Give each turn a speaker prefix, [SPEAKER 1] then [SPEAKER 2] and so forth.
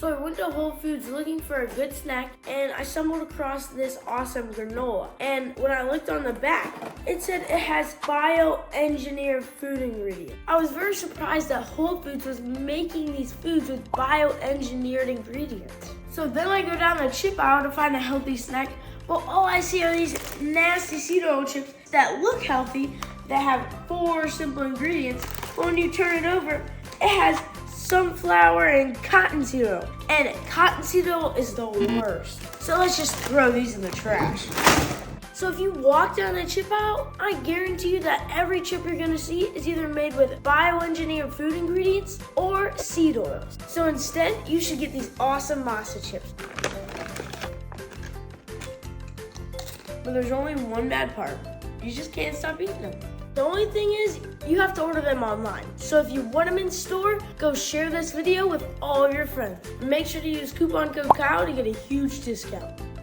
[SPEAKER 1] So I went to Whole Foods looking for a good snack, and I stumbled across this awesome granola. And when I looked on the back, it said it has bioengineered food ingredients. I was very surprised that Whole Foods was making these foods with bioengineered ingredients. So then I go down the chip aisle to find a healthy snack, but all I see are these nasty seed oil chips that look healthy, that have 4 simple ingredients, but when you turn it over, it has sunflower and cottonseed oil. And cottonseed oil is the worst. So let's just throw these in the trash. So if you walk down the chip aisle, I guarantee you that every chip you're gonna see is either made with bioengineered food ingredients or seed oils. So instead, you should get these awesome Masa chips. But there's only one bad part. You just can't stop eating them. The only thing is, you have to order them online. So if you want them in store, go share this video with all of your friends. Make sure to use coupon code Kyle to get a huge discount.